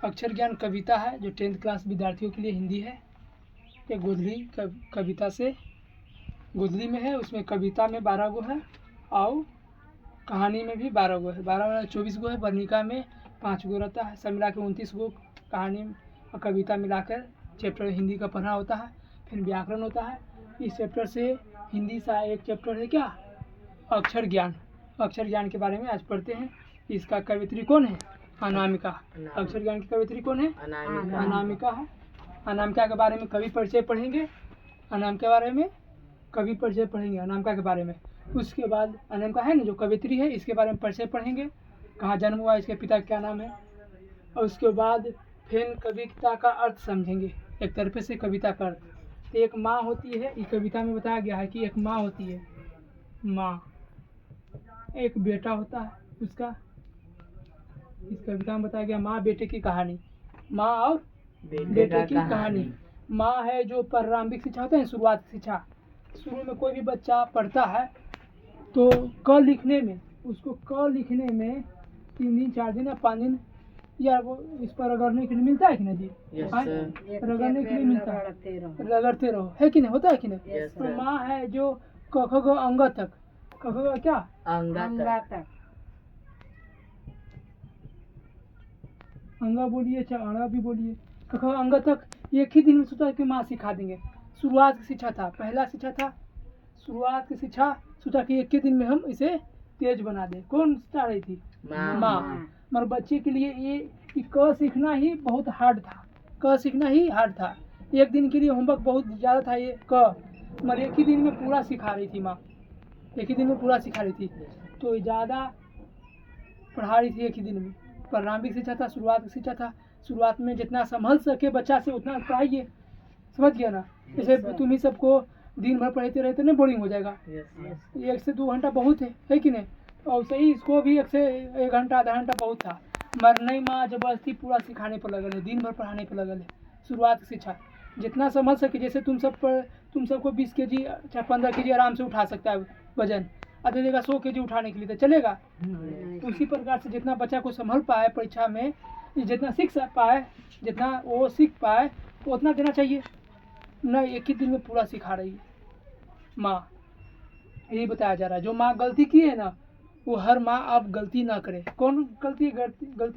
अक्षर ज्ञान कविता है जो 10th क्लास विद्यार्थियों के लिए हिंदी है। ये गोधली कविता से गोधली में है, उसमें कविता में 12 गो है और कहानी में भी 12 गो है। 12 24 गो है। वर्णिका में 5 गो रहता है। सब मिला के 29 गो कहानी और कविता मिलाकर चैप्टर हिंदी का पढ़ना होता है। फिर व्याकरण होता है। इस चैप्टर से हिंदी सा एक चैप्टर है क्या, अक्षर ज्ञान। अक्षर ज्ञान के बारे में आज पढ़ते हैं। इसका कवित्री कौन है, अनामिका। अक्षर ज्ञान की कवित्री कौन है, अनामिका है। अनामिका के बारे में कवि परिचय पढ़ेंगे। अनामिका के बारे में कवि परिचय पढ़ेंगे अनामिका के बारे में। उसके बाद अनामिका है ना जो कवित्री है, इसके बारे में परिचय पढ़ेंगे। कहाँ जन्म हुआ, इसके पिता क्या नाम है। और उसके बाद फिर कविता का अर्थ समझेंगे। एक तरफे से कविता का अर्थ, एक माँ होती है। इस कविता में बताया गया है कि एक माँ होती है, माँ। एक बेटा होता है उसका। इस कविता में बताया गया माँ बेटे की कहानी, माँ और बेटे की कहानी। माँ है जो प्रारंभिक शिक्षा होता है, शुरुआत शिक्षा। शुरू में कोई भी बच्चा पढ़ता है तो क लिखने में उसको क लिखने में 3 दिन 4 दिन या 5 दिन या वो इस पर रगड़ने के लिए मिलता है कि नहीं जी। रगड़ने के लिए मिलता है, रगड़ते रहो, है कि नहीं, होता है कि नहीं। तो माँ है जो क ख ग अंग तक, क ख ग क्या अंगा तक, अंगा बोलिए चाहे अड़ा भी बोलिए, क ख अंग तक एक ही दिन में सोचा कि माँ सिखा देंगे। शुरुआत की शिक्षा था, पहला शिक्षा था शुरुआत की शिक्षा। सोचा कि एक ही दिन में हम इसे तेज बना दें। कौन चाह रही थी, माँ। मगर बच्चे के लिए ये कि क सीखना ही बहुत हार्ड था, क सीखना ही हार्ड था। एक दिन के लिए होमवर्क बहुत ज़्यादा था ये क, मगर एक ही दिन में पूरा सिखा रही थी माँ, एक ही दिन में पूरा सिखा रही थी। तो ज़्यादा पढ़ा रही थी एक ही दिन में। प्रारंभिक शिक्षा था, शुरुआत की शिक्षा था। शुरुआत में जितना संभल सके बच्चा से उतना पढ़ाइए, समझ गया ना। जैसे तुम ही सबको दिन भर पढ़ते रहते ना बोरिंग हो जाएगा। 1 से 2 घंटा बहुत है कि नहीं। और सही इसको भी 1 से 1 घंटा आधा घंटा बहुत था। मगर नहीं, माँ जबरदस्ती पूरा सिखाने पर लगल है, दिन भर पढ़ाने पर लगल है। शुरुआत की शिक्षा जितना समझ सके। जैसे तुम सबको 20 kg चाहे 15 kg आराम से उठा सकता है वजन, और दे देगा 100 kg उठाने के लिए, तो चलेगा। उसी प्रकार से जितना बच्चा को संभल पाए परीक्षा में, जितना सीख पाए, जितना वो सीख पाए उतना देना चाहिए। न एक ही दिन में पूरा सिखा रही है माँ, यही बताया जा रहा है। जो माँ गलती की है ना, वो हर माँ अब गलती ना करे। कौन गलती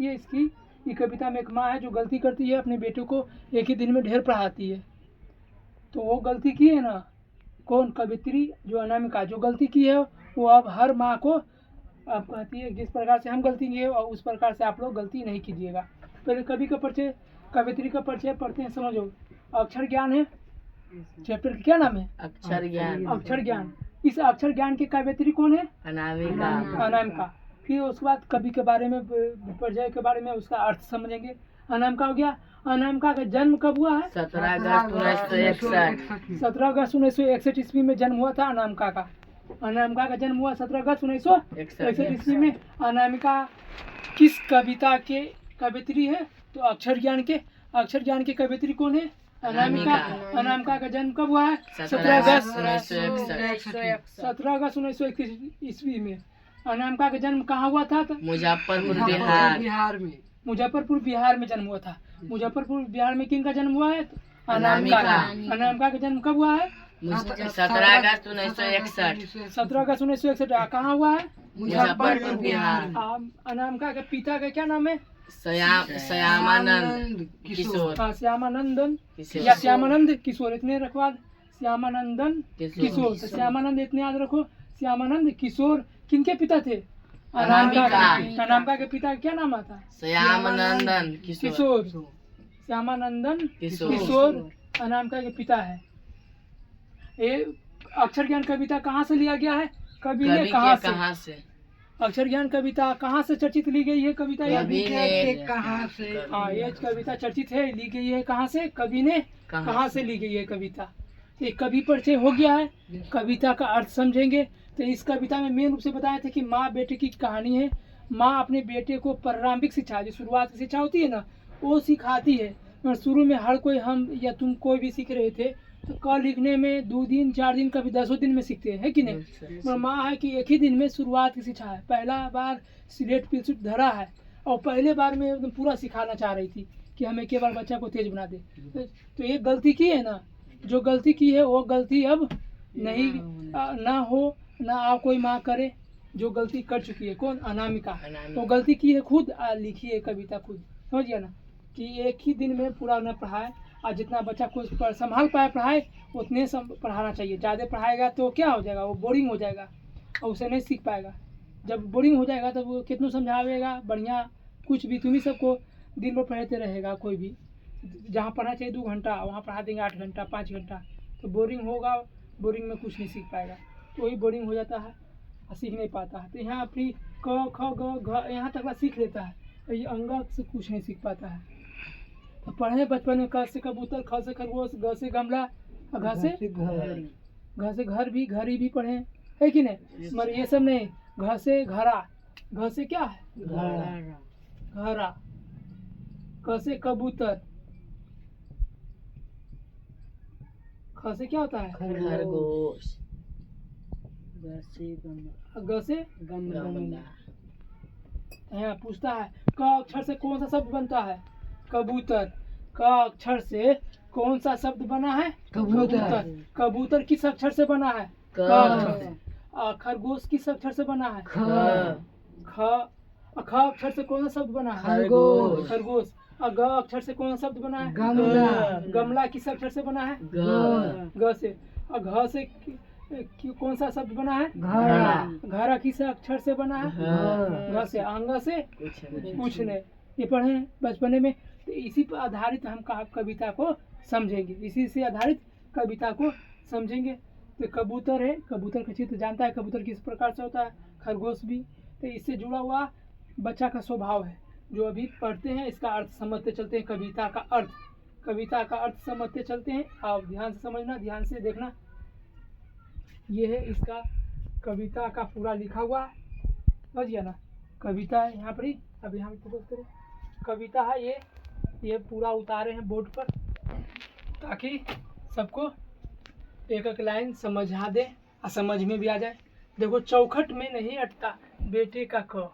है इसकी। ये कविता में एक माँ है जो गलती करती है, अपने बेटे को एक ही दिन में ढेर पढ़ाती है। तो वो गलती की है ना, कौन, कवित्री जो अनामिका, जो गलती की है वो अब हर माँ को अब कहती है जिस प्रकार से हम गलती किए और उस प्रकार से आप लोग गलती नहीं कीजिएगा। पहले कवि का परिचय, कवित्री का परिचय पढ़ते हैं, समझो। अक्षर ज्ञान है चैप्टर का, क्या नाम है, अक्षर ज्ञान। अक्षर ज्ञान, इस अक्षर ज्ञान की कवित्री कौन है, अनामिका। फिर उसके बाद कवि के बारे में, परिचय के बारे में, उसका अर्थ समझेंगे। अनामिका हो गया। अनामिका का जन्म कब हुआ है, 17 अगस्त 1961। 17 अगस्त 1961 ईस्वी में जन्म हुआ था अनामिका का। अनामिका का जन्म हुआ 17 अगस्त 1961 ईस्वी में। अनामिका किस कविता के कवित्री है, तो अक्षर ज्ञान के। अक्षर ज्ञान की कवित्री कौन है, अनामिका। अनामिका का जन्म कब हुआ है, 17 अगस्त 1961 ईस्वी में। अनामिका का जन्म कहाँ हुआ था, मुजफ्फरपुर बिहार में। मुजफ्फरपुर बिहार में जन्म हुआ था। मुजफ्फरपुर बिहार में किन का जन्म हुआ है, अनामिका का। अनामिका का जन्म कब हुआ है, 17 अगस्त 1961। 17 अगस्त 1961। कहाँ हुआ है, मुजफ्फरपुर बिहार। अनामिका के पिता का क्या नाम है, श्यामानंद किशोर। श्यामानंदन या श्यामानंद किशोर, इतने रखवा। श्यामानंदन किशोर, तो श्यामानंद इतने याद रखो। श्यामानंद किशोर किनके पिता थे, अनामिका के पिता का क्या नाम आता, श्यामानंदन किशोर। श्यामानंदन किशोर अनामिका के पिता है। ये अक्षर ज्ञान कविता कहाँ से लिया गया है, कवि ने कहाँ से। अक्षर ज्ञान कविता कहाँ से चर्चित ली गई है, कविता कहाँ से। हाँ, ये कविता चर्चित है, ली गई है कहाँ से, कवि ने कहाँ से ली गई है कविता। एक कवि परिचय हो गया है, कविता का अर्थ समझेंगे। तो इस कविता में मेन रूप से बताया था कि माँ बेटे की कहानी है। माँ अपने बेटे को प्रारंभिक शिक्षा, जो शुरुआत की शिक्षा होती है ना, वो सिखाती है। और शुरू में हर कोई, हम या तुम कोई भी सीख रहे थे तो क लिखने में 2 दिन 4 दिन कभी 10 दिन में सीखते हैं, है कि नहीं। और माँ है कि एक ही दिन में शुरुआत की शिक्षा है। पहला बार स्लेट पेंसिल धरा है और पहले बार में एकदम पूरा सिखाना चाह रही थी कि हम एक बार बच्चा को तेज बना दे। तो ये गलती की है ना, जो गलती की है वो गलती अब नहीं ना हो, ना आप कोई माँ करे। जो गलती कर चुकी है कौन, अनामिका, तो गलती की है खुद, लिखी है कविता खुद, समझ गया ना। कि एक ही दिन में पूरा न पढ़ाए, और जितना बच्चा को संभाल पाए पढ़ाए उतने पढ़ाना चाहिए। ज़्यादा पढ़ाएगा तो क्या हो जाएगा, वो बोरिंग हो जाएगा और उसे नहीं सीख पाएगा। जब बोरिंग हो जाएगा तब वो कितना समझावेगा बढ़िया, कुछ भी तुम ही सबको दिन भर पढ़ाते रहेगा। कोई भी जहाँ पढ़ना चाहिए 2 घंटा वहाँ पढ़ा देंगे 8 घंटा 5 घंटा, तो बोरिंग होगा, बोरिंग में कुछ नहीं सीख पाएगा। तो वही बोरिंग हो जाता है और सीख नहीं पाता है। तो यहाँ अपनी क ख ग घ यहाँ तक सीख लेता है, तो ये अंगा से कुछ नहीं सीख पाता है। तो पढ़े बचपन में क से कबूतर, ख से खरगोश, ग से गमला, और घ से घड़ी भी पढ़े है कि नहीं, मगर ये सब नहीं। घ से घरा, घ से क्या है घरा, क से कबूतर, ख से क्या होता है खरगोश, ग से गमला, यहाँ पूछता है क अक्षर से कौन सा शब्द बनता है, कबूतर। क अक्षर से कौन सा शब्द बना है, कबूतर। कबूतर किस अक्षर से बना है, क अक्षर से। खरगोश किस अक्षर से बना है, ख अक्षर से कौन सा शब्द बना है, खरगोश। ग अक्षर से कौन सा शब्द बना है, गमला। गमला किस अक्षर से बना है, ग से। और घ से कौन सा शब्द बना है, घड़ा। घड़ा किस अक्षर से बना है, घ से। अंग से कुछ नहीं। ये पढ़े बचपने में। तो इसी पर आधारित हम कविता को समझेंगे, इसी से आधारित कविता को समझेंगे। तो कबूतर है, कबूतर का चित्र जानता है, कबूतर किस प्रकार से होता है, खरगोश भी। तो इससे जुड़ा हुआ बच्चा का स्वभाव है जो अभी पढ़ते हैं। इसका अर्थ समझते चलते हैं, कविता का अर्थ, कविता का अर्थ समझते चलते हैं। आप ध्यान से समझना, ध्यान से देखना। ये है इसका कविता का पूरा लिखा हुआ, समझ गया ना। कविता है यहाँ पर ही, अभी हम फोकस करें। कविता है ये पूरा उतारे हैं बोर्ड पर ताकि सबको एक एक लाइन समझा दे और समझ में भी आ जाए। देखो, चौखट में नहीं अटता बेटे का क,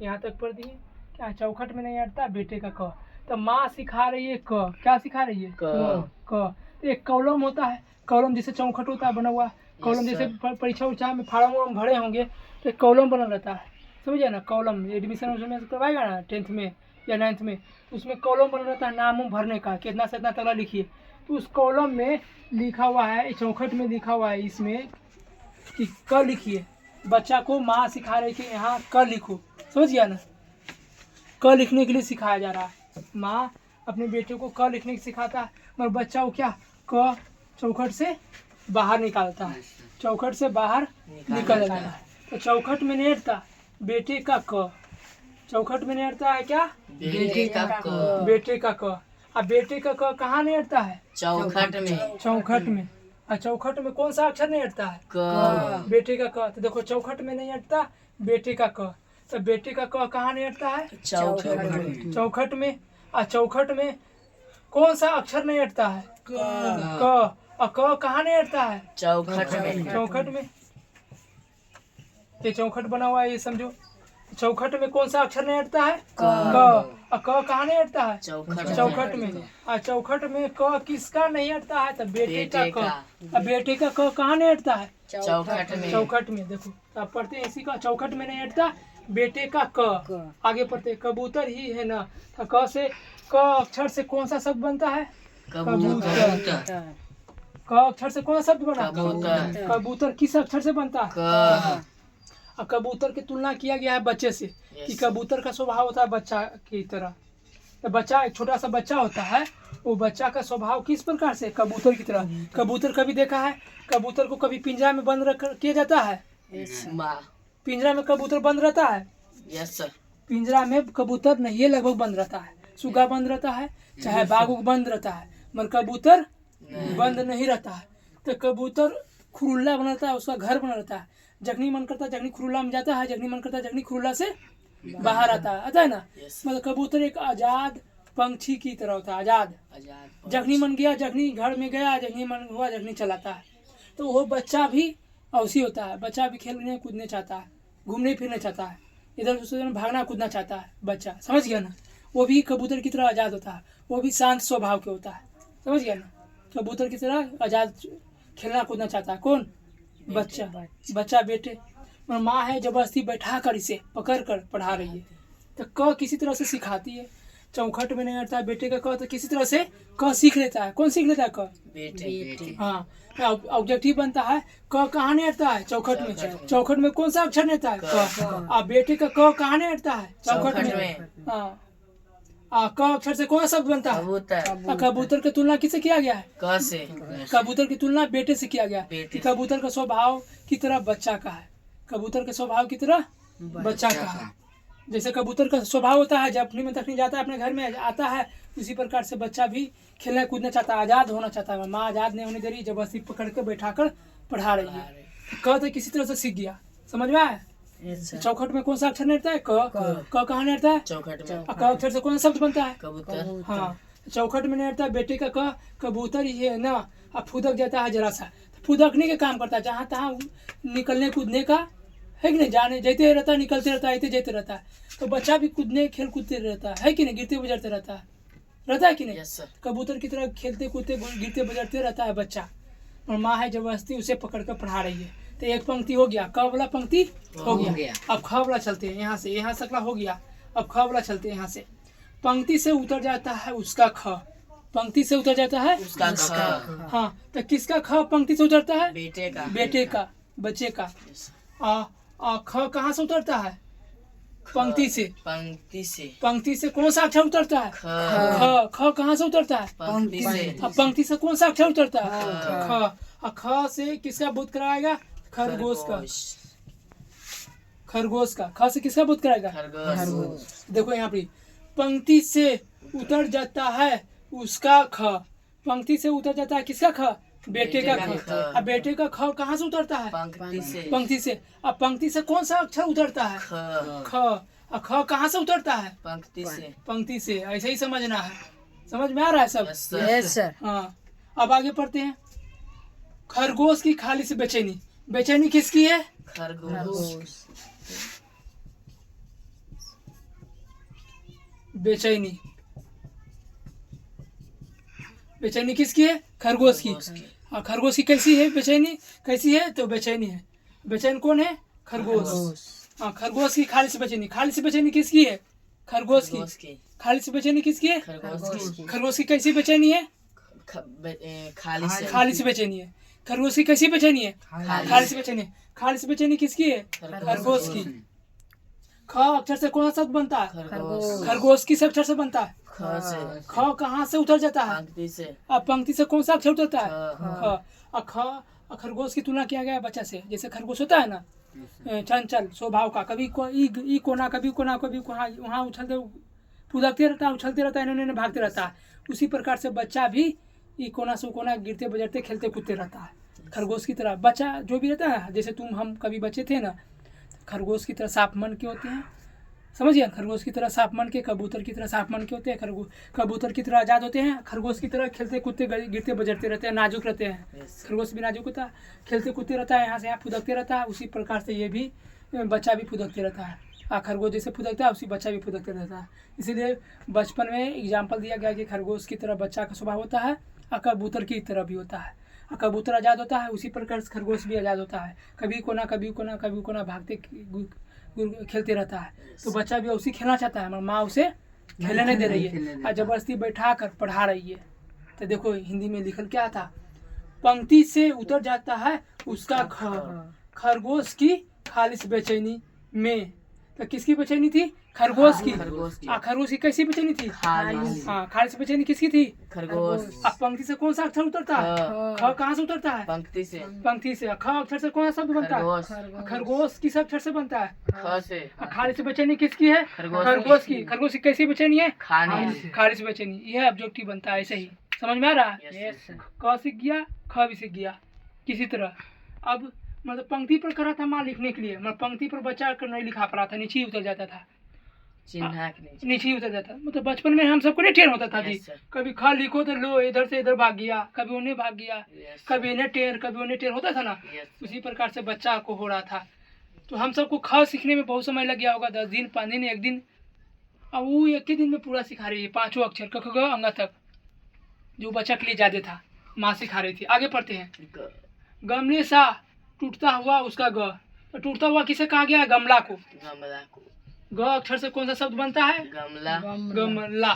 यहाँ तक पढ़ दिए क्या, चौखट में नहीं अटता बेटे का क। तो माँ सिखा रही है क, क्या सिखा रही है, क। एक कॉलम होता है, कॉलम जैसे चौखट होता है बना हुआ, कॉलम जैसे परीक्षा उरीक्षा में फार्म वार्म भरे होंगे तो एक कॉलम बना रहता है, समझिए ना। कॉलम एडमिशन उसमें करवाएगा ना 10th में या 9th में, उसमें कॉलम बना रहता है नाम भरने का, कितना से इतना तगड़ा लिखिए। तो उस कॉलम में लिखा हुआ है, चौखट में लिखा हुआ है इसमें कि क लिखिए। बच्चा को माँ सिखा रही थी यहाँ क लिखो, समझ गया ना। क लिखने के लिए सिखाया जा रहा है, माँ अपने बेटे को क लिखने की सिखाता है, मगर बच्चा को क्या क चौखट से बाहर निकालता है, चौखट से बाहर निकल जाता है। तो चौखट में नहीं अटता बेटे का क, चौखट में नहीं अटता है क्या, बेटे का क, बेटे का क। अब बेटे का क कहाँ नहीं अटता है, चौखट में, चौखट में। और चौखट में कौन सा अक्षर नहीं अटता है, क, बेटे का क। तो देखो, चौखट में नहीं अटता बेटे का क, तो बेटे का क कहाँ नहीं अटता है, चौखट में, चौखट में। और चौखट में कौन सा अक्षर नहीं अटता है, क। और क कहाँ नहीं अटता है, चौखट में, चौखट में। ये चौखट बना हुआ है, ये समझो। चौखट में कौन सा अक्षर नहीं अटता है, क। और क कहाँ नहीं अटता है, चौखट में। और चौखट में क किसका नहीं अटता है, तो बेटे का क। और बेटे का क कहाँ नहीं अटता है, चौखट में, चौखट में। देखो अब पढ़ते हैं इसी का, चौखट में नहीं अटता बेटे का क। आगे पढ़ते हैं, कबूतर ही है ना। तो क से, क अक्षर से कौन सा शब्द बनता है, कबूतर, क अक्षर से कौन सा शब्द बना, कबूतर। कबूतर किस अक्षर से बनता है, क, और कबूतर की तुलना किया गया है बच्चे से कि कबूतर का स्वभाव होता है बच्चा की तरह। तो बच्चा, एक छोटा सा बच्चा होता है, वो बच्चा का स्वभाव किस प्रकार से, कबूतर की तरह। कबूतर कभी देखा है, कबूतर को कभी पिंजरा में बंद रख किया जाता है, पिंजरा में कबूतर बंद रहता है, यस सर। पिंजरा में कबूतर नहीं है, लगभग बंद रहता है। सुगा बंद रहता है, चाहे बाघ बंद रहता है, मगर कबूतर बंद नहीं रहता है। तो कबूतर खुरुल्ला बना रहता है, उसका घर बना रहता है। जखनी मन करता है जखनी खुरुल्ला में जाता है, जखनी मन करता है जखनी खुरुल्ला से बाहर आता है ना। मतलब कबूतर एक आजाद पंछी की तरह होता है, आजाद। जखनी मन गया जखनी घर में गया, जखनी मन हुआ जखनी चलाता है। तो वो बच्चा भी ऐसी होता है, बच्चा भी खेलने कूदने चाहता है, घूमने फिरने चाहता है। इधर उधर भागना कूदना चाहता है बच्चा, समझ गया ना। वो भी कबूतर की तरह आज़ाद होता है, वो भी शांत स्वभाव के होता है, समझ गया ना। कबूतर की तरह आज़ाद खेलना कूदना चाहता है। कौन? बच्चा बेटे। और माँ है जबरदस्ती बैठा कर इसे पकड़ कर पढ़ा रही है। तो क किसी तरह से सिखाती है, चौखट में नहीं अटता है बेटे का क, तो किसी तरह से क सीख लेता है। कौन सीख लेता है? क। बेटे। हाँ, ऑब्जेक्टिव बनता है। क कहाँ नहीं अटता है? चौखट में। चौखट में कौन सा अक्षर नहीं अटता है? क। अब बेटे का क कहाँ नहीं अटता है? चौखट में। हाँ, क अक्षर से कौन शब्द बनता है? कबूतर। कबूतर की तुलना किससे किया गया है? क से। कबूतर की तुलना बेटे से किया गया है। बेटे। कबूतर का स्वभाव की तरह बच्चा का है। कबूतर के स्वभाव की तरह बच्चा का है। जैसे कबूतर का स्वभाव होता है, जब अपनी में तकनी जाता है, अपने घर में आता है, उसी प्रकार से बच्चा भी खेलना कूदना चाहता है, आज़ाद होना चाहता है। माँ आज़ाद नहीं होने दे रही, जबरदस्ती पकड़ के बैठा कर पढ़ा रही है। क तो किसी तरह से सीख गया, समझ में आया। चौखट में कौन सा अक्षर नहीं रहता है? क कहाँ नहीं रहता है? चौखट में। क अक्षर से कौन सा शब्द बनता है? कबूतर। हाँ, चौखट में नहीं रहता। बेटे का क कबूतर ही है ना। अब फुदक जाता है जरा सा, फुदकने के काम करता है, जहाँ तहाँ निकलने कूदने का है कि नहीं, जाने जाते रहता है, निकलते रहता है, आते जाते रहता है। तो बच्चा भी कूदने खेल कूदते रहता है कि नहीं, गिरते बजरते रहता है कि नहीं। Yes sir. कबूतर की तरह खेलते कूदते गिरते बजरते रहता है बच्चा, और माँ है जबरदस्ती उसे पकड़ कर पढ़ा रही है। तो एक पंक्ति हो गया, क वाला पंक्ति हो गया। अब ख वाला चलते हैं, यहाँ से, यहाँ सकला हो गया। अब ख वाला चलते हैं यहाँ से। पंक्ति से उतर जाता है उसका ख, पंक्ति से उतर जाता है उसका ख। हाँ, तो किसका ख पंक्ति से उतरता है? बेटे का। बेटे का, बच्चे का। यस। ख कहाँ से उतरता है? पंक्ति से। पंक्ति से। पंक्ति से कौन सा अक्षर उतरता है? ख। ख कहाँ से उतरता है? पंक्ति से। अब पंक्ति से कौन सा अक्षर उतरता है? ख। ख से किसका बोध कराएगा? खरगोश का। खरगोश का। ख से किसका बोध कराएगा? खरगोश। देखो यहाँ पे, पंक्ति से उतर जाता है उसका ख, पंक्ति से उतर जाता है किसका ख? बेटे का ख। अब बेटे का ख कहाँ से उतरता है? पंक्ति से। पंक्ति से। अब पंक्ति से कौन सा अक्षर उतरता है? ख। ख। अब ख कहाँ से उतरता है? पंक्ति से। पंक्ति से। ऐसे ही समझना है, समझ में आ रहा है सब? Yes sir. Yes sir. हाँ, अब आगे पढ़ते हैं। खरगोश की खाली से बेचैनी। बेचैनी किसकी है? खरगोश। बेचैनी। बेचैनी किसकी है? खरगोश की। हाँ, खरगोश की कैसी है बेचैनी? कैसी है? तो बेचैनी है। बेचैन कौन है? खरगोश। हाँ, खरगोश की खाली से बेचैनी। खाली से बेचैनी किसकी है? खरगोश की। खाली से बेचैनी किसकी है? खरगोश की कैसी बेचैनी है? खाली से। खाली से बेचैनी है। खरगोश की कैसी बेचैनी है? खाली से बेचैनी। खाली से बेचैनी किसकी है? खरगोश की। ख अक्षर से कौन सा शब्द बनता है? खरगोश किस अक्षर से बनता है? ख से। ख कहाँ से उतर जाता है? पंक्ति से। अब पंक्ति से कौन सा अक्षर उतरता है? ख। ख। खरगोश की तुलना किया गया है बच्चा से। जैसे खरगोश होता है ना, चंचल स्वभाव का, कभी ई कोना, कभी कोना, कभी वहाँ उछलते फुदकते रहता है, उछलते रहता है, इन्होंने भागते रहता है। उसी प्रकार से बच्चा भी ई कोना से कोना गिरते बजरते खेलते कूदते रहता है। खरगोश की तरह बच्चा जो भी रहता है, जैसे तुम हम कभी बच्चे थे ना, खरगोश की तरह साफ मन के होते हैं, समझिए। खरगोश की तरह साफ मन के, कबूतर की तरह साफ मन के होते हैं। कबूतर की तरह आज़ाद होते हैं, खरगोश की तरह खेलते कूदते गिरते बजरते रहते हैं, नाजुक रहते हैं। खरगोश भी नाजुक होता है, खेलते कूदते रहता है, यहाँ से यहाँ फुदकते रहता है। उसी प्रकार से ये भी बच्चा भी फुदकते रहता है। खरगोश जैसे फुदकता है, उसी बच्चा भी फुदकते रहता है। इसीलिए बचपन में एग्जाम्पल दिया गया कि खरगोश की तरह बच्चा का स्वभाव होता है, और कबूतर की तरह भी होता है। कबूतर आज़ाद होता है, उसी प्रकार से खरगोश भी आज़ाद होता है। कभी कोना कभी कोना कभी कोना भागते खेलते रहता है। तो बच्चा भी उसी खेलना चाहता है, मगर माँ उसे खेलने नहीं दे रही है और जबरदस्ती बैठा कर पढ़ा रही है। तो देखो हिंदी में लिखल क्या था? पंक्ति से उतर जाता है उसका ख, खरगोश की खालिश बेचैनी में। तो किसकी बेचैनी थी? खरगोश की। खरगोश की कैसी बेचैनी थी? हाँ, खालिश बेचैनी किसकी थी? खरगोश। अब पंक्ति से कौन सा अक्षर उतरता है? ख कहाँ से उतरता है? पंक्ति से। पंक्ति से। ख अक्षर से कौन सा शब्द बनता है? खरगोश किस अक्षर से बनता है? ख से। खालिश बेचैनी किसकी है? खरगोश की। खरगोश की कैसी बेचैनी है? खालिश बेचैनी। यह ऑब्जेक्टिव बनता है। ऐसे ही समझ में आ रहा है? क सीख गया, ख भी सीख गया किसी तरह। अब मतलब पंक्ति पर करा था माँ लिखने के लिए, मतलब पंक्ति पर बच्चा कर नहीं लिखा पा रहा था, नीचे ही उतर जाता था, नीचे ही उतर जाता। मतलब बचपन में हम सबको नहीं टेर होता था जी। कभी ख लिखो तो लो इधर से इधर भाग गया, कभी उन्हें भाग गया, कभी इन्हें टेर, कभी उन्हें टेर होता था ना। उसी प्रकार से बच्चा को हो रहा था। तो हम सबको ख सीखने में बहुत समय लग गया होगा, 10 दिन 5 दिन 1 दिन। अब वो एक ही दिन में पूरा सिखा रही है 5 अक्षर क ख ग अंगा तक, जो बच्चा के लिए ज़्यादा था, माँ सिखा रही थी। आगे पढ़ते हैं। ग गमले सा टूटता हुआ उसका ग, तो टूटता हुआ किसे कहा गया है? गमला को। गमला को। ग अक्षर से कौन सा शब्द बनता है? गमला। गमला।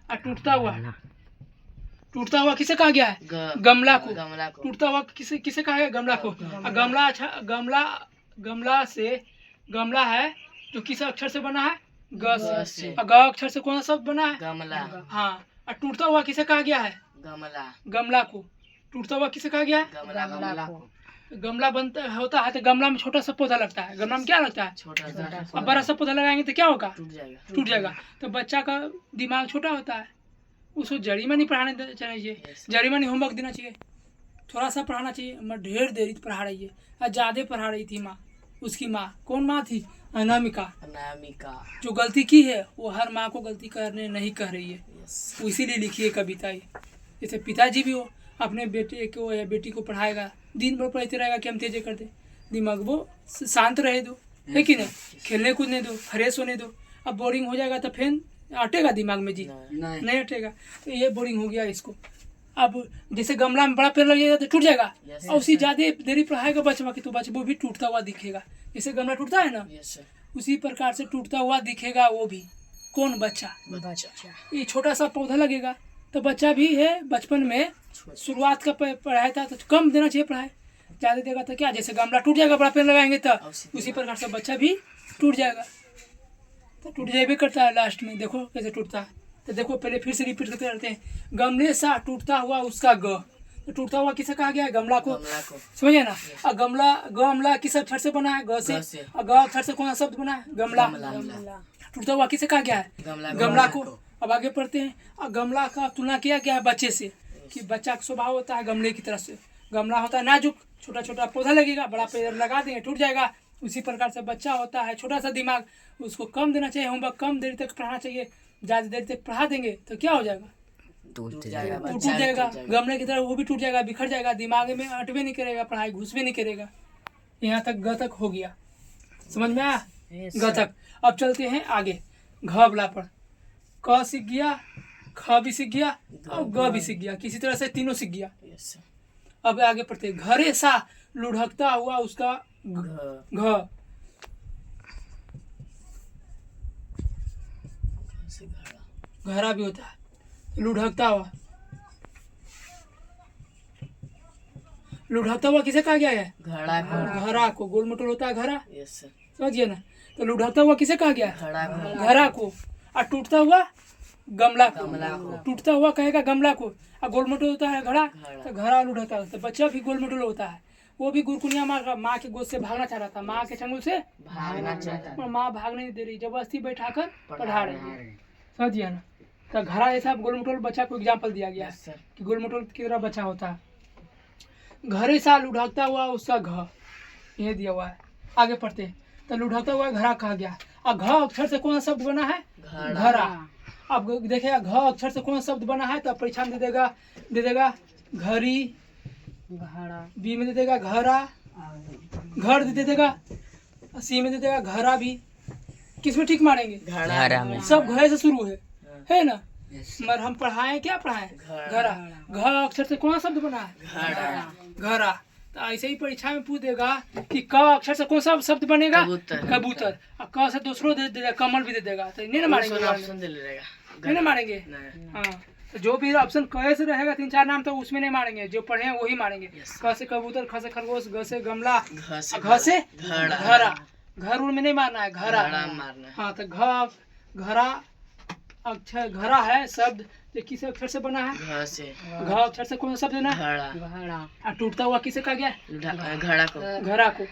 और टूटता हुआ किसे कहा गया है? ग गमला को। गमला को। टूटता हुआ किसे किसे कहा गया? गमला को। और गमला, अच्छा गमला से, गमला है जो किस अक्षर से बना है? ग से। और ग अक्षर से कौन सा शब्द बना है? गमला। हाँ। और टूटता हुआ किसे कहा गया है? गमला। गमला को। टूटता हुआ किसे कहा गया है? गमला को। गमला बनता होता है तो गमला में छोटा सा पौधा लगता है। गमला में क्या लगता है? छोटा सा। अब बड़ा सा पौधा लगाएंगे तो क्या होगा? टूट जाएगा। तो बच्चा का दिमाग छोटा होता है, उसको जड़ी में नहीं पढ़ाने चाहिए। जड़ी में नहीं होमवर्क देना चाहिए, थोड़ा सा पढ़ाना चाहिए। मैं ढेर देरी पढ़ा रही है और ज़्यादा पढ़ा रही थी माँ। उसकी माँ कौन माँ थी? अनामिका। जो गलती की है वो हर माँ को गलती करने नहीं कह रही है, वो इसीलिए लिखी है कविता ये। जैसे पिताजी भी हो अपने बेटे को या बेटी को पढ़ाएगा, दिन भर पढ़ते रहेगा कि हम तेजे कर दे, दिमाग वो शांत रहे दो, है कि नहीं? खेलने कूदने दो, फ्रेश होने दो। अब बोरिंग हो जाएगा तो फिर अटेगा दिमाग में? जी नहीं अटेगा। तो ये बोरिंग हो गया इसको। अब जैसे गमला में बड़ा पेड़ लग जाएगा तो टूट जाएगा, और उसी ज़्यादा देरी पढ़ाएगा बचवा की तो बचवा भी टूटता हुआ दिखेगा। जैसे गमला टूटता है ना, उसी प्रकार से टूटता हुआ दिखेगा वो भी। कौन? बच्चा। ये छोटा सा पौधा लगेगा तो बच्चा भी है बचपन में शुरुआत का पढ़ाई था तो कम देना चाहिए पढ़ाई, ज़्यादा देगा तो क्या? जैसे गमला टूट जाएगा बड़ा पेड़ लगाएंगे तो उसी प्रकार से बच्चा भी टूट जाएगा। तो टूट जाए भी करता है लास्ट में, देखो कैसे टूटता है। तो देखो पहले फिर से रिपीट करते रहते हैं। गमले सा टूटता हुआ उसका ग, तो टूटता हुआ किसे कहा गया है? गमला को। समझिए ना? और गमला किस अक्षर से बना है? ग से। और ग अक्षर से कौन सा शब्द बना है? गमला। टूटता हुआ किसे कहा गया है? गमला को। अब आगे पढ़ते हैं। और गमला का तुलना किया गया है बच्चे से, कि बच्चा का स्वभाव होता है गमले की तरह से। गमला होता है नाजुक, छोटा छोटा पौधा लगेगा, बड़ा पेड़ लगा देंगे टूट जाएगा। उसी प्रकार से बच्चा होता है छोटा सा दिमाग, उसको कम देना चाहिए होमवर्क, कम देर तक पढ़ाना चाहिए। ज़्यादा देर तक पढ़ा देंगे तो क्या हो जाएगा? टूट जाएगा। गमले की तरह वो भी टूट जाएगा, बिखर जाएगा, दिमाग में अटवे नहीं करेगा, पढ़ाई घुस भी नहीं करेगा। यहाँ तक ग तक हो गया, समझ में आया? ग तक। अब चलते हैं आगे। घ वाला पढ़। क सीख गया, ख भी सीख गया और ग भी सीख गया, किसी तरह से तीनों सीख गया। अब आगे पढ़ते। घरे सा लुढ़कता हुआ उसका घ। घरा भी होता है, लुढ़कता हुआ। लुढ़कता हुआ किसे कहा गया है? घड़ा को। गोल मटोल होता है घड़ा, समझिए ना? तो लुढ़कता हुआ किसे कहा गया है? घड़ा को। और टूटता हुआ गमला को। टूटता हुआ कहेगा गमला को। और गोल मटोल होता है घड़ा, तो घड़ा लुढ़कता है। तो बच्चा भी गोल मटोल होता है। वो भी गुरकुनिया माँ के गोद से भागना चाह रहा था, माँ के चंगुल से भागना चाह रहा था, माँ भागने नहीं दे रही, जबरदस्ती बैठाकर पढ़ा रही है। समझिए ना? तो घड़ा ऐसा गोल मटोल बच्चा को एग्जाम्पल दिया गया है कि गोल मटोल की तरह बच्चा होता है। घरे सा लुढ़कता हुआ उसका घ, ये दिया हुआ है। आगे पढ़ते हैं। तो लुढ़कता हुआ घड़ा कहा गया। और घ अक्षर से कौन सा शब्द बना है? घड़ा। अब देखिएगा घ अक्षर से कौन सा शब्द बना है, तो परीक्षा में दे देगा घड़ी, बी में दे देगा घड़ा, घर दे देगा, सी में दे देगा घड़ा भी। किस में ठीक मारेंगे? घड़ा में। सब घरे से शुरू है ना? मगर हम पढ़ाएं क्या पढ़ाएं? घड़ा। घ अक्षर से कौन सा शब्द बना है? घड़ा। तो ऐसे ही परीक्षा में पूछ देगा कि क अक्षर से कौन सा शब्द बनेगा? कबूतर। और क से दूसरों दे देगा, कमल भी दे देगा। तो नहीं ना मारेंगे? नहीं ना मारेंगे? हाँ। तो जो भी ऑप्शन क से रहेगा 3-4 नाम, तो उसमें नहीं मारेंगे, जो पढ़े हैं वही मारेंगे। क से कबूतर, ख से खरगोश, ग से गमला, घ से घड़ा। घर में नहीं मारना है, घड़ा मारना। हाँ। तो घड़ा अक्षर, घड़ा है शब्द जो किस अक्षर से बना है? घ अक्षर से कौन सा शब्द बना है? घड़ा। और टूटता हुआ किसे कहा गया है? घड़ा को।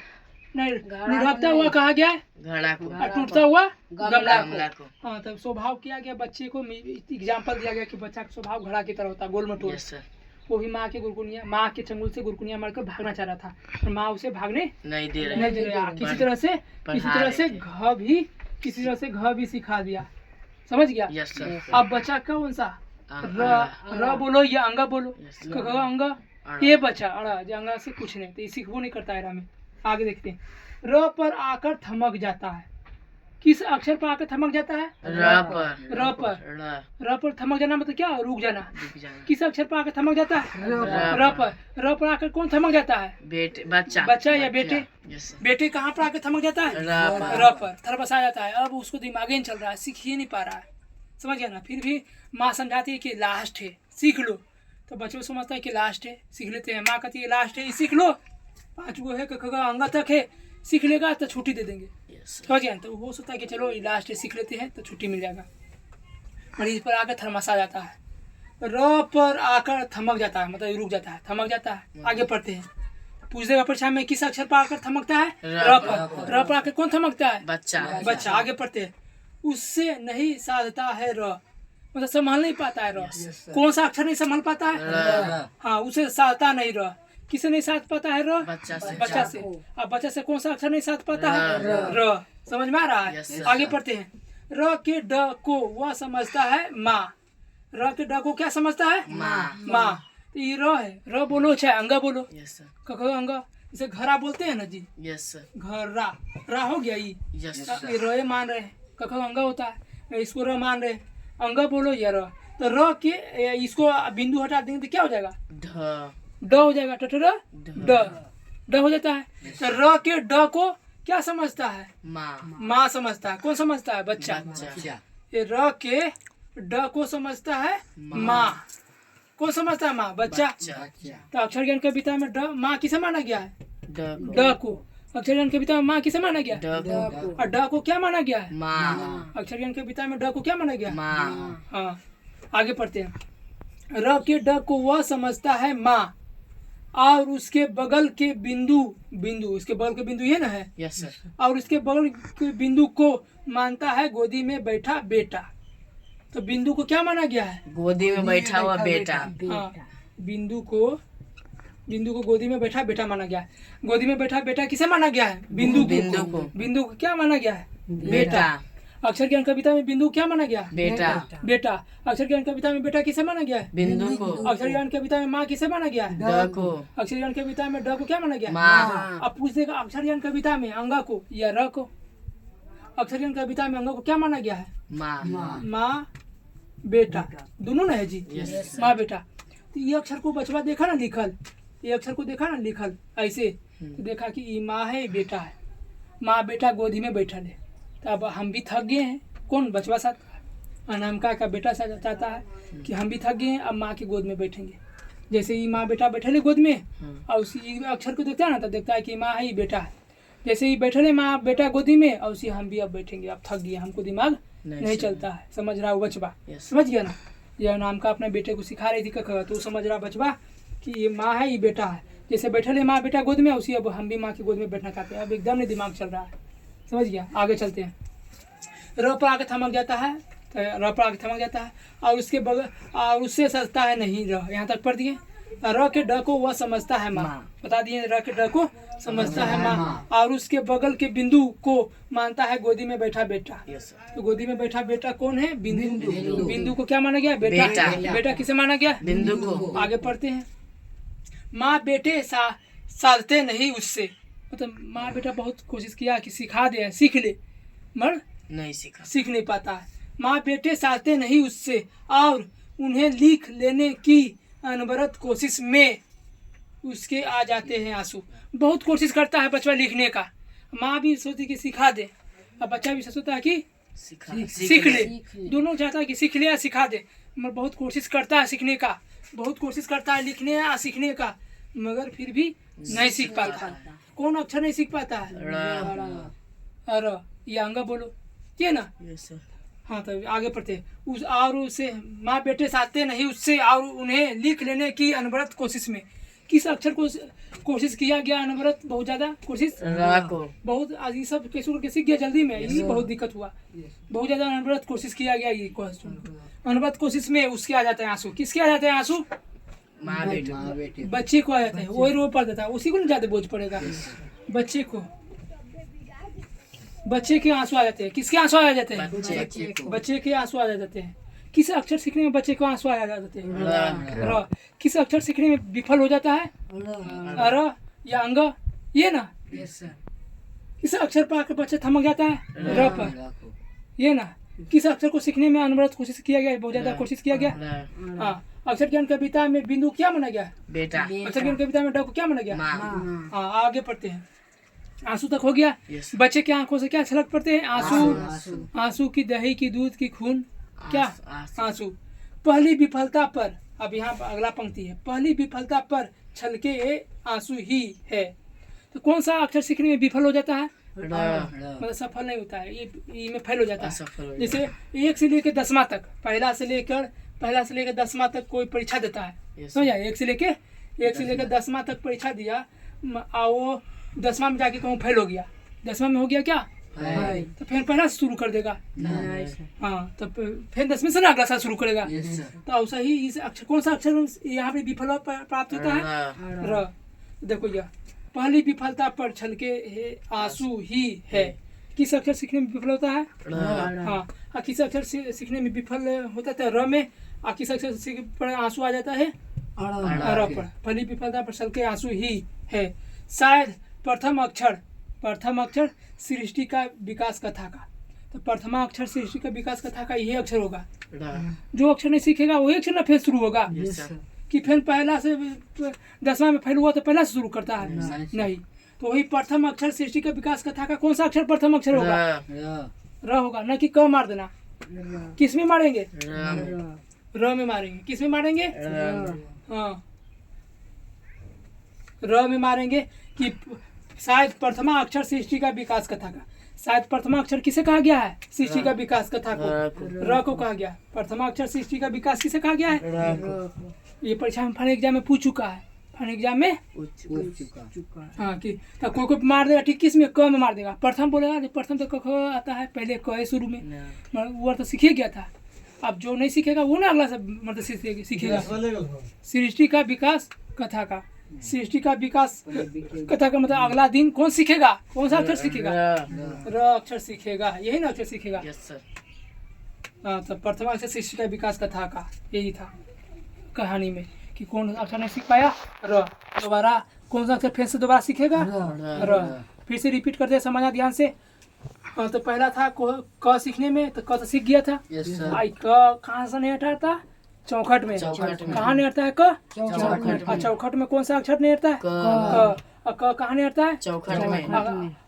नहीं, लुढ़कता हुआ कहा गया है घड़ा को, और टूटता हुआ गमला को। हाँ। तब स्वभाव किया गया, बच्चे को एग्जाम्पल दिया गया कि बच्चा का स्वभाव घड़ा की तरह होता है, गोल मटोल। वो भी माँ के चंगुल से गुरकुनिया मारकर भागना चाह रहा था, और माँ उसे भागने नहीं दे रहा। किसी तरह से घ भी सिखा दिया। समझ गया? अब बचा कौन सा? र बोलो या अंगा बोलो। अंगा, ये बचा अड़ा, जो अंगा से कुछ नहीं, तो ये सीखबो नहीं करता है। में आगे देखते हैं। र पर आकर थमक जाता है। किस अक्षर पर आकर थमक जाता है? र पर र पर। र पर थमक जाना मतलब क्या? रुक जाना। रुक जाना। किस अक्षर पर आकर थमक जाता है? र र पर। र पर आकर कौन थमक जाता है? बेटे बच्चा बच्चा या बेटे? यस बेटे कहाँ पर आकर थमक जाता है? र पर। थरबस आ जाता है। अब उसको दिमाग ही नहीं चल रहा है, सीख ही नहीं पा रहा है, समझ गया ना। फिर भी माँ समझाती है कि लास्ट है, सीख लो। तो बच्चों समझता है कि लास्ट है, सीख लेते हैं। माँ कहती है लास्ट है, ये सीख लो, 5 गो है, क ख ग अंगा तक है, सीख लेगा तो छुट्टी दे देंगे, यस समझ गया। तो वो सोचता है कि चलो ये लास्ट है, सीख लेते हैं तो छुट्टी मिल जाएगा। मरीज पर आकर थरमसा जाता है। र पर आकर थमक जाता है मतलब रुक जाता है, थमक जाता है। आगे पढ़ते हैं। पूछ देगा परीक्षा में किस अक्षर पर आकर थमकता है? र पर। र पर आकर कौन थमकता है? बच्चा बच्चा। आगे पढ़ते हैं। उससे नहीं साधता है र, मतलब संभाल नहीं पाता है र। कौन सा अक्षर नहीं संभाल पाता है? हाँ, उसे साधता नहीं र। किसे नहीं साध पाता है? र बच्चा से। बच्चा से। अब बच्चा से कौन सा अक्षर नहीं साध पाता है? र। समझ में आ रहा है? Yes, sir. आगे पढ़ते हैं। र के ड को वह समझता है माँ। र के ड को क्या समझता है? माँ। तो ये र है, र बोलो चाहे अंगा बोलो। यस सर क ख अंगा, इसे घरा बोलते हैं ना जी, यस सर घरा। रा हो गया ये, यस ये र मान रहे हैं, क ख अंगा होता है, इसको र मान रहे हैं, अंगा बोलो या र। तो र के इसको बिंदु हटा देंगे तो क्या हो जाएगा? ढ ड हो जाएगा। टटरा ड, ड हो जाता है। तो र के ड को क्या समझता है? माँ समझता है। कौन समझता है? बच्चा। ये र के ड को समझता है माँ। कौन समझता है? माँ, बच्चा। तो अक्षर ज्ञान कविता में ड माँ किसे माना गया है? ड को। अक्षर ज्ञान कविता में माँ किसे माना गया? और ड को क्या माना गया है? माँ। अक्षर ज्ञान कविता में ड को क्या माना गया? माँ। हाँ, आगे पढ़ते हैं। र के ड को वह समझता है माँ, और उसके बगल के बिंदु, इसके बगल के बिंदु ये ना है, यस सर और उसके बगल के बिंदु को मानता है गोदी में बैठा बेटा। तो बिंदु को क्या माना गया है? गोदी में बैठा हुआ बेटा। हाँ, बिंदु को गोदी में बैठा बेटा माना गया है। गोदी में बैठा बेटा किसे माना गया है? बिंदु को। बिंदु को क्या माना गया है? बेटा। अक्षर ज्ञान कविता में बिंदु क्या माना गया? बेटा। अक्षर ज्ञान कविता में बेटा किसे माना गया है? बिंदु को। अक्षर ज्ञान कविता में माँ किसे माना गया है? ड को। अक्षर ज्ञान कविता में ड को क्या माना गया? माँ। अब पूछ देगा अक्षर ज्ञान कविता में अंगा को या र को? अक्षर ज्ञान कविता में अंगा को क्या माना गया है? माँ बेटा, दोनों ना है जी। माँ बेटा। तो ये अक्षर को बचवा देखा ना लिखल, ये अक्षर को देखा ना लिखल ऐसे, तो देखा कि ये माँ है, बेटा है। माँ बेटा गोदी में बैठल है। तो अब हम भी थक गए हैं। कौन? बचवा साथ अनामिका का बेटा सा चाहता है कि हम भी थक गए हैं, अब माँ की गोद में बैठेंगे। जैसे ही माँ बेटा बैठे है गोद में, और उसी अक्षर को देखता है ना तो देखता है कि माँ है, ये बेटा है। जैसे ही बैठे माँ बेटा गोदी में, और उसी हम भी अब बैठेंगे, अब थक गए, हमको दिमाग नहीं चलता है। समझ रहा हो बचवा? समझ गया ना? ये अनामिका अपने बेटे को सिखा रही थी तो समझ रहा बचवा कि ये माँ है, ये बेटा है। जैसे बैठे माँ बेटा गोद में, उसी अब हम भी माँ की गोद में बैठना चाहते हैं। अब एकदम नहीं दिमाग चल रहा है, समझ गया? आगे चलते हैं। र पर आगे थमक जाता है, तो र पर आगे थमक जाता है, और उसके बगल और उससे सजता है नहीं र। यहाँ तक पढ़ दिए। र के ड को वह समझता है माँ, बता दिए। र के ड को समझता है माँ, और उसके बगल के बिंदु को मानता है गोदी में बैठा बेटा। तो गोदी में बैठा बेटा कौन है? बिंदु। बिंदु को क्या माना गया? बेटा। बेटा किसे माना गया? बिंदु को। आगे पढ़ते हैं। माँ बेटे साधते नहीं उससे, मतलब माँ बेटा बहुत कोशिश किया कि सिखा दे, सीख ले, मगर नहीं सीखा, सीख नहीं पाता है। माँ बेटे साधते नहीं उससे, और उन्हें लिख लेने की अनवरत कोशिश में उसके आ जाते हैं आंसू। बहुत कोशिश करता है बच्चा लिखने का, माँ भी सोचती कि सिखा दे, अब बच्चा भी सोचता है कि सीख ले। दोनों चाहता है कि सीख ले या सिखा दे, मगर बहुत कोशिश करता है सीखने का, बहुत कोशिश करता है लिखने या सीखने का, मगर फिर भी नहीं सीख पाता। कौन अक्षर नहीं सीख पाता है? र। ये अंगा बोलो, ये ना? हाँ, तो आगे पढ़ते। उस और उसे माँ बेटे साधते नहीं उससे, और उन्हें लिख लेने की अनवरत कोशिश में। किस अक्षर को कोशिश किया गया? अनवरत, बहुत ज्यादा कोशिश। बहुत आज ये सब कैसे करके सीख गया जल्दी में, यही बहुत दिक्कत हुआ। बहुत ज्यादा अनवरत कोशिश किया गया, ये अनवरत कोशिश में उसके आ जाते हैं आंसू। किसके आ जाते हैं आंसू? माँ बेटे। बच्चे को आ जाता है, वही रो पड़ देता है, उसी को नहीं ज्यादा बोझ पड़ेगा। बच्चे को, बच्चे के आंसू आ जाते हैं। किसके आंसू आ जाते हैं? बच्चे के आंसू आ जाते हैं। किस अक्षर सीखने में बच्चे को आंसू आ जाते हैं? र। किस अक्षर सीखने में विफल हो जाता है? र या अंग, ये ना? किस अक्षर पा के बच्चा थमक जाता है? र पर। र को ये ना, किस अक्षर को सीखने में अनवरत कोशिश किया गया है, बहुत ज्यादा कोशिश किया गया। र हाँ, अक्षर ज्ञान कविता में बिंदु क्या माना गया? बेटा अक्षर ज्ञान कविता में ड को क्या माना गया? माँ हाँ, आगे पढ़ते हैं। आंसू तक हो गया। यस बच्चे की आंखों से क्या छलक पड़ते हैं? आंसू। आंसू आंसू की, दही की, दूध की, खून, क्या? आंसू आंसू। पहली विफलता पर, अब यहाँ पर अगला पंक्ति है, पहली विफलता पर छलके आंसू ही है। तो कौन सा अक्षर सीखने में विफल हो जाता है? र मतलब सफल नहीं होता है, ये में फेल हो जाता है। असफल हो जैसे 1 से लेकर 10वां तक, पहला से लेकर 10वां तक कोई परीक्षा देता है, Yes. समझा? 1 से लेकर 10वां तक परीक्षा दिया, वो 10वां में जाके कहूँ फेल हो गया, 10वां में हो गया क्या? है। तो फिर पहला से शुरू कर देगा। हाँ, तो फिर 10वें से ना अगला साल शुरू करेगा। यस तो ऐसा ही इस अक्षर, कौन सा अक्षर यहाँ पे विफल प्राप्त होता है? र र। देखो यह पहली विफलता पर छलके आंसू ही है। किस अक्षर सीखने में विफल होता है? र हाँ, और किस अक्षर सीखने में विफल होता है? र में। और किस अक्षर पर आंसू आ जाता है? र पर। पहली विफलता पर छलके आंसू ही है। शायद प्रथम अक्षर सृष्टि का विकास कथा का, तो प्रथमा अक्षर सृष्टि का विकास कथा का यही अक्षर होगा। र जो अक्षर नहीं सीखेगा वही अक्षर ना फिर शुरू होगा। यस सर कि फिर पहला से 10वां में फेल हुआ तो पहला से शुरू करता है? नहीं। तो वही प्रथम अक्षर सृष्टि का विकास कथा का कौन सा अक्षर प्रथम अक्षर होगा? र र होगा, न कि क मार देना। किस में मारेंगे? र र में मारेंगे। किस में मारेंगे? र हाँ, र में मारेंगे। कि शायद प्रथमा अक्षर सृष्टि का विकास कथा का, शायद प्रथमा अक्षर किसे कहा गया है? सृष्टि का विकास कथा को र को कहा गया। प्रथमा अक्षर सृष्टि का विकास किसे कहा गया है? र ये परीक्षा में फाइनल एग्जाम में पूछ चुका है, फाइनल एग्जाम में। हाँ, कि तो कोई मार देगा, ठीक, किस में? क में मार देगा। प्रथम बोलेगा, जो प्रथम तो क आता है, पहले क है शुरू में, वो तो सीखे गया था। अब जो नहीं सीखेगा वो ना अगला से मतलब सीखेगा। सृष्टि का विकास कथा का, सृष्टि का विकास कथा का मतलब अगला दिन कौन सीखेगा? कौन सा अक्षर सीखेगा? र अक्षर सीखेगा, यही ना अक्षर सीखेगा। यस सर हाँ, तो प्रथम अक्षर सृष्टि का विकास कथा का यही था कहानी में, कि कौन अक्षर नहीं सीख पाया? र। दोबारा कौन सा अक्षर फिर से दोबारा सीखेगा? र। फिर से रिपीट करते हैं, समझना ध्यान से। हाँ, तो पहला था क सीखने में, तो क तो सीख गया था। यस सर आई क कहाँ से नहीं हटा था? चौखट में। चौखट में। कहाँ नहीं हटता है? क चौखट में। चौखट में कौन सा अक्षर नहीं हटता है? क। क कहाँ नहीं हटता है? चौखट में।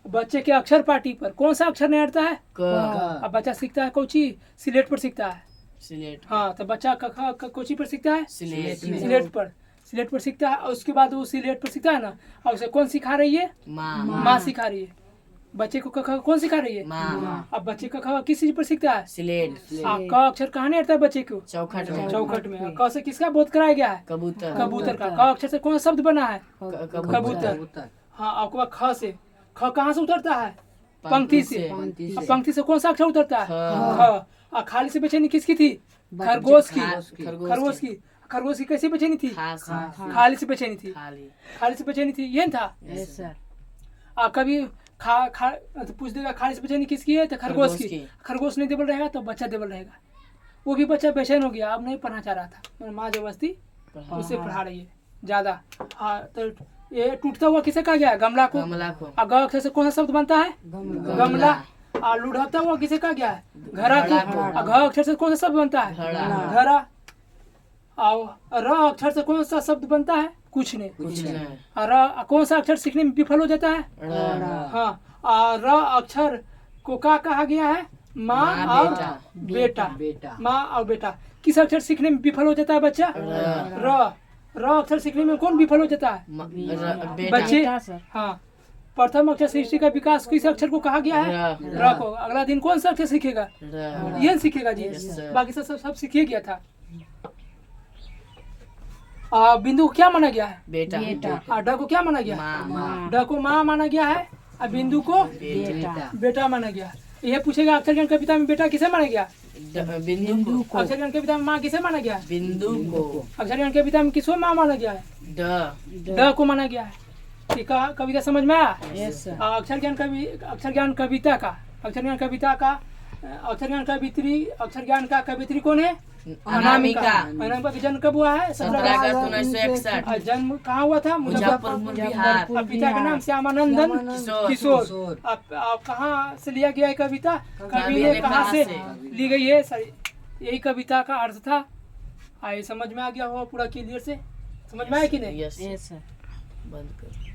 बच्चे के अक्षर पार्टी पर कौन सा अक्षर नहीं हटता है? क अब बच्चा सीखता है कोची? स्लेट पर सीखता है। सिलेट हाँ, तो बच्चा कोची पर सीखता है? सिलेट स्लेट पर सीखता है। और उसके बाद वो स्लेट पर सीखता है ना, और उसे कौन सिखा रही है? माँ सिखा रही है। बच्चे को क कौन सिखा रही है? माँ। अब बच्चे का ख किस चीज पर सीखता है? सिलेट क अक्षर कहाँ नहीं हटता है बच्चे को? चौखट में। चौखट में। क से किसका बोध कराया गया है? कबूतर कबूतर का। क अक्षर से कौन सा शब्द बना है? कबूतर हाँ, आपके बाद ख से, ख कहाँ से उतरता है? पंक्ति से। अब पंक्ति से कौन सा अक्षर उतरता है? ख। और खाली से बेचैनी किसकी थी? खरगोश की। खरगोश की। खरगोश की कैसी बेचैनी थी? खाली से बेचैनी थी। खाली से बेचैनी थी, यही था। यस सर कभी तो पूछ देगा खाली से बेचैनी किसकी है? तो खरगोश की। खरगोश नहीं देवल रहेगा तो बच्चा देवल रहेगा। वो भी बच्चा बेचैन हो गया, अब नहीं पढ़ना चाह रहा था, मतलब माँ जबरदस्ती उससे पढ़ा रही है ज्यादा। हाँ, तो ये टूटता हुआ किसे कहा गया है? गमला को। और ग अक्षर से कौन सा शब्द बनता है? गमला। और लुढ़कता हुआ किसे कहा गया है? घड़ा को। और घ अक्षर से कौन सा शब्द बनता है? घड़ा। और र अक्षर से कौन सा शब्द बनता है? कुछ नहीं। और कौन सा अक्षर सीखने में विफल हो जाता है? हाँ, और र अक्षर को क्या कहा गया है? माँ और बेटा। माँ और बेटा। किस अक्षर सीखने में विफल हो जाता है बच्चा? र अक्षर सीखने में कौन विफल हो जाता है? बच्चे। हाँ, प्रथम अक्षर सृष्टि का विकास किस अक्षर को कहा गया है? र को। अगला दिन कौन सा अक्षर सीखेगा? यह सीखेगा जी। बाकी सब सीखिए गया था। बिंदु को क्या माना गया है? बेटा। ड को क्या माना गया? ड को माँ माना गया है, और बिंदु को बेटा माना गया। यह पूछेगा अक्षर ज्ञान कविता में बेटा किसे माना गया? बिंदु को। अक्षर ज्ञान कविता में माँ किसे माना गया? बिंदु को। अक्षर ज्ञान कविता में किसको माँ माना गया है? ड को माना गया है। ठीक है, कविता समझ में आया? अक्षर ज्ञान कविता का अक्षर ज्ञान का कवित्री कौन है? अनामिका अनामिका का जन्म कब हुआ है? 17 अगस्त 1961 और जन्म कहाँ हुआ था? मुजफ्फरपुर बिहार और पिता का नाम श्यामानंदन किशोर। किशोर। अब कहाँ से लिया गया है कविता? कवि ने कहाँ से ली गई है? यही कविता का अर्थ था। आइए समझ में आ गया होगा पूरा क्लियर से? समझ में आया कि नहीं? यस बंद कर।